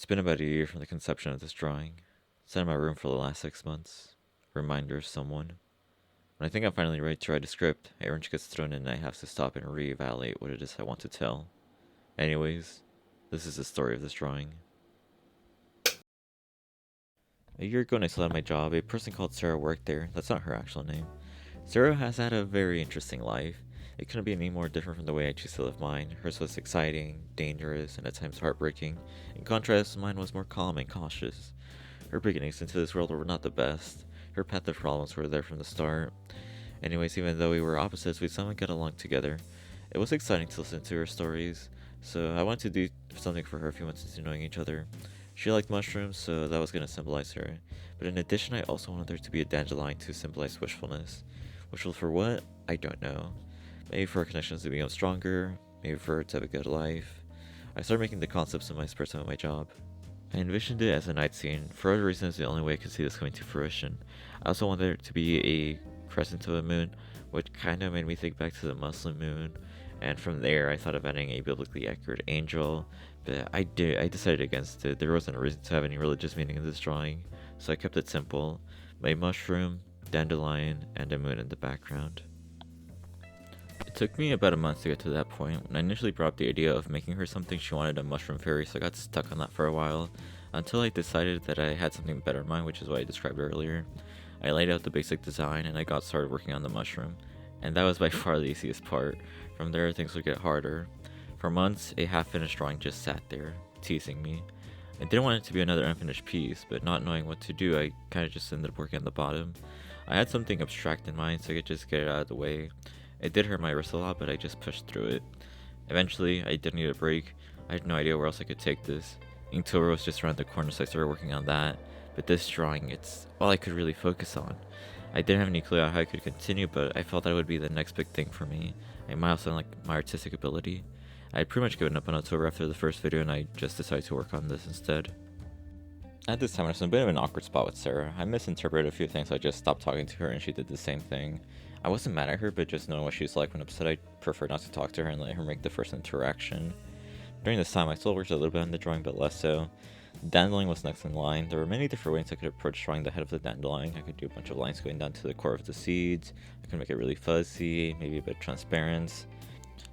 It's been about a year from the conception of this drawing. Sat in my room for the last 6 months. Reminder of someone. When I think I'm finally ready to write a script, a wrench gets thrown in and I have to stop and reevaluate what it is I want to tell. Anyways, this is the story of this drawing. A year ago when I still had my job, a person called Sarah worked there. That's not her actual name. Sarah has had a very interesting life. It couldn't be any more different from the way I choose to live mine. Hers was exciting, dangerous, and at times heartbreaking. In contrast, mine was more calm and cautious. Her beginnings into this world were not the best. Her path of problems were there from the start. Anyways, even though we were opposites, we somehow got along together. It was exciting to listen to her stories, so I wanted to do something for her a few months into knowing each other. She liked mushrooms, so that was going to symbolize her. But in addition, I also wanted there to be a dandelion to symbolize wishfulness. Wishful for what? I don't know. Maybe for our connections to become stronger, maybe for her to have a good life. I started making the concepts of my spare time at my job. I envisioned it as a night scene. For other reasons, the only way I could see this coming to fruition. I also wanted there to be a crescent of a moon, which kind of made me think back to the Muslim moon. And from there, I thought of adding a biblically accurate angel, but I decided against it. There wasn't a reason to have any religious meaning in this drawing, so I kept it simple. My mushroom, dandelion, and a moon in the background. It took me about a month to get to that point. When I initially brought up the idea of making her something, she wanted a mushroom fairy, so I got stuck on that for a while, until I decided that I had something better in mind, which is what I described earlier. I laid out the basic design, and I got started working on the mushroom, and that was by far the easiest part. From there, things would get harder. For months, a half-finished drawing just sat there, teasing me. I didn't want it to be another unfinished piece, but not knowing what to do, I kinda just ended up working on the bottom. I had something abstract in mind, so I could just get it out of the way. It did hurt my wrist a lot, but I just pushed through it. Eventually, I did need a break. I had no idea where else I could take this. Inktober was just around the corner, so I started working on that. But this drawing, it's all I could really focus on. I didn't have any clue how I could continue, but I felt that it would be the next big thing for me. A milestone like my artistic ability. I had pretty much given up on October after the first video, and I just decided to work on this instead. At this time, I was in a bit of an awkward spot with Sarah. I misinterpreted a few things, so I just stopped talking to her, and she did the same thing. I wasn't mad at her, but just knowing what she's like when upset, I preferred not to talk to her and let her make the first interaction. During this time, I still worked a little bit on the drawing, but less so. The dandelion was next in line. There were many different ways I could approach drawing the head of the dandelion. I could do a bunch of lines going down to the core of the seeds. I could make it really fuzzy, maybe a bit transparent.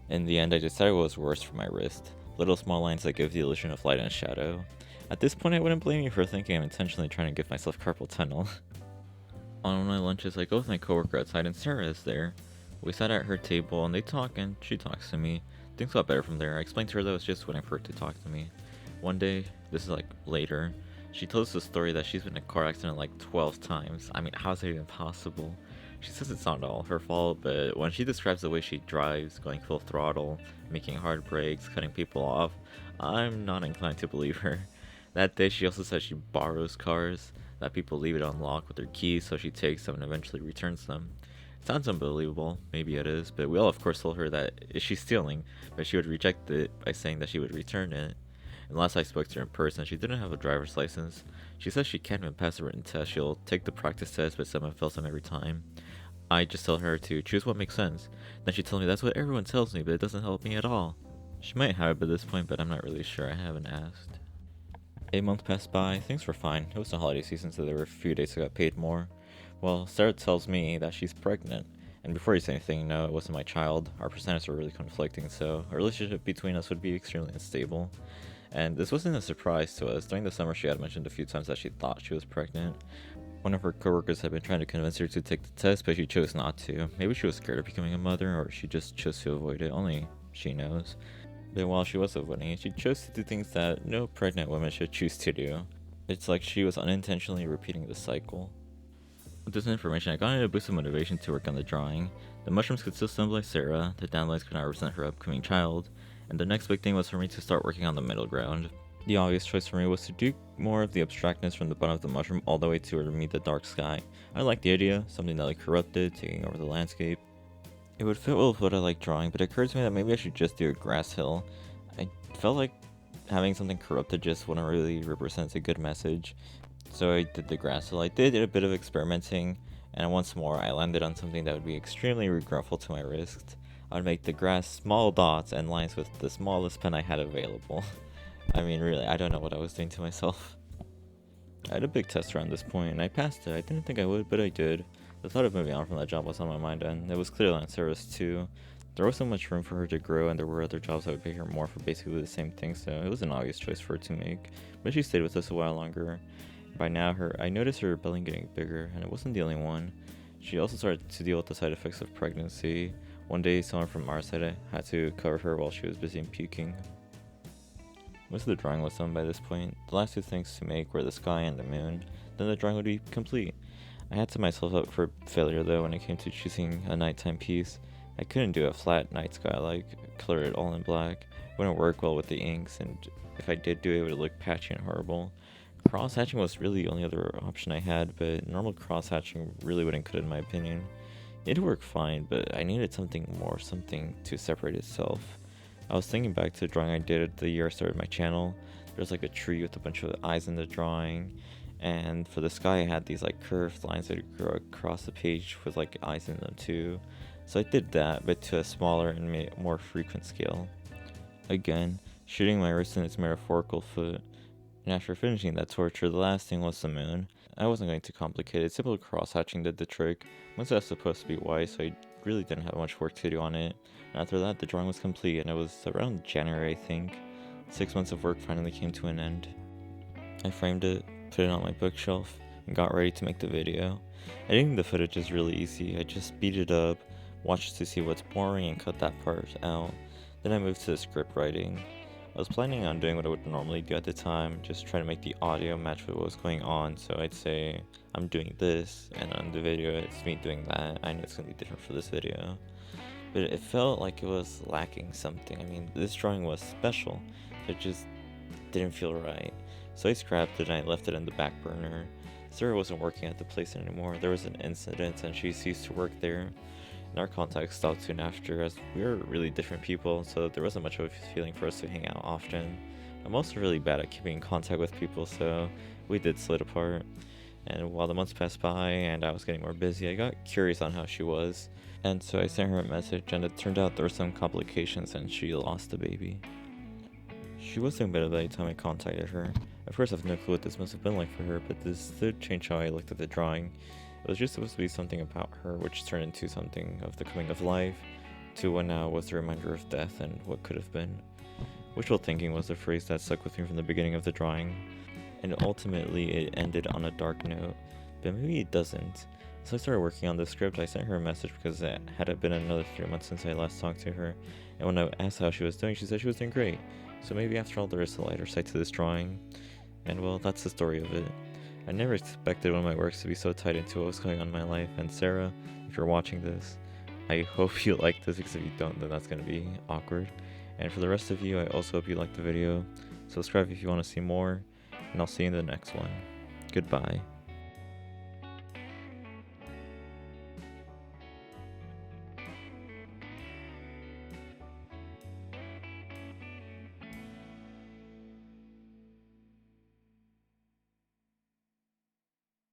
In the end, I decided what was worse for my wrist. Little small lines that give the illusion of light and shadow. At this point, I wouldn't blame you for thinking I'm intentionally trying to give myself carpal tunnel. On one of my lunches, I go with my coworker outside and Sarah is there. We sat at her table and they talk and she talks to me. Things got better from there. I explained to her that it was just waiting for her to talk to me. One day, this is like later, she tells us the story that she's been in a car accident like 12 times. I mean, how is that even possible? She says it's not all her fault, but when she describes the way she drives, going full throttle, making hard brakes, cutting people off, I'm not inclined to believe her. That day, she also says she borrows cars, that people leave it unlocked with their keys, so she takes them and eventually returns them. It sounds unbelievable, maybe it is, but we all of course told her that she's stealing, but she would reject it by saying that she would return it. And last I spoke to her in person, she didn't have a driver's license. She says she can't even pass a written test. She'll take the practice test, but someone fails them every time. I just tell her to choose what makes sense. Then she tells me that's what everyone tells me, but it doesn't help me at all. She might have it by this point, but I'm not really sure. I haven't asked. A month passed by. Things were fine. It was the holiday season, so there were a few days I got paid more. Well, Sarah tells me that she's pregnant. And before you say anything, no, it wasn't my child. Our percentages were really conflicting, so a relationship between us would be extremely unstable. And this wasn't a surprise to us. During the summer, she had mentioned a few times that she thought she was pregnant. One of her coworkers had been trying to convince her to take the test, but she chose not to. Maybe she was scared of becoming a mother, or she just chose to avoid it. Only she knows. But while she was avoiding it, she chose to do things that no pregnant woman should choose to do. It's like she was unintentionally repeating the cycle. With this information, I got a boost of motivation to work on the drawing. The mushrooms could still symbolize Sarah, the dandelions could now represent her upcoming child, and the next big thing was for me to start working on the middle ground. The obvious choice for me was to do more of the abstractness from the bottom of the mushroom all the way to meet the dark sky. I liked the idea, something that like corrupted, taking over the landscape. It would fit well with what I like drawing, but it occurred to me that maybe I should just do a grass hill. I felt like having something corrupted just wouldn't really represent a good message, so I did the grass hill. I did a bit of experimenting, and once more I landed on something that would be extremely regretful to my wrist. I would make the grass small dots and lines with the smallest pen I had available. I mean, really, I don't know what I was doing to myself. I had a big test around this point, and I passed it. I didn't think I would, but I did. The thought of moving on from that job was on my mind, and it was clearly on Sarah's too. There wasn't much room for her to grow, and there were other jobs that would pay her more for basically the same thing, so it was an obvious choice for her to make. But she stayed with us a while longer. By now, I noticed her belly getting bigger, and it wasn't the only one. She also started to deal with the side effects of pregnancy. One day, someone from our side had to cover her while she was busy puking. Most of the drawing was done by this point. The last two things to make were the sky and the moon. Then the drawing would be complete. I had set myself up for failure though when it came to choosing a nighttime piece. I couldn't do a flat night sky like color it all in black. It wouldn't work well with the inks, and if I did do it, it would look patchy and horrible. Cross hatching was really the only other option I had, but normal cross hatching really wouldn't cut it in my opinion. It'd work fine, but I needed something more, something to separate itself. I was thinking back to the drawing I did the year I started my channel. There's like a tree with a bunch of eyes in the drawing, and for the sky I had these like curved lines that would go across the page with like eyes in them too. So I did that, but to a smaller and more frequent scale. Again, shooting my wrist in its metaphorical foot. And after finishing that torture, the last thing was the moon. I wasn't going to complicate it. Simple cross-hatching did the trick. Once it was supposed to be white, so I really didn't have much work to do on it. And after that, the drawing was complete, and it was around January, I think. 6 months of work finally came to an end. I framed it, put it on my bookshelf, and got ready to make the video. Editing the footage is really easy. I just speed it up, watch to see what's boring, and cut that part out. Then I moved to the script writing. I was planning on doing what I would normally do at the time, just try to make the audio match with what was going on. So I'd say I'm doing this, and on the video it's me doing that. I know it's going to be different for this video, but it felt like it was lacking something. I mean, this drawing was special, it just didn't feel right. So I scrapped it and I left it in the back burner. Sarah wasn't working at the place anymore. There was an incident and she ceased to work there. And our contact stopped soon after, as we were really different people, so there wasn't much of a feeling for us to hang out often. I'm also really bad at keeping in contact with people, so we did split apart. And while the months passed by and I was getting more busy, I got curious on how she was. And so I sent her a message, and it turned out there were some complications and she lost the baby. She was doing better by the time I contacted her. Of course I have no clue what this must have been like for her, but this did change how I looked at the drawing. It was just supposed to be something about her, which turned into something of the coming of life, to what now was a reminder of death and what could have been. Wishful thinking was the phrase that stuck with me from the beginning of the drawing, and ultimately it ended on a dark note, but maybe it doesn't. So I started working on the script. I sent her a message because it had been another 3 months since I last talked to her, and when I asked how she was doing, she said she was doing great. So maybe after all there is a lighter side to this drawing, and well, that's the story of it. I never expected one of my works to be so tied into what was going on in my life, and Sarah, if you're watching this, I hope you like this, because if you don't, then that's going to be awkward. And for the rest of you, I also hope you liked the video. Subscribe if you want to see more, and I'll see you in the next one. Goodbye.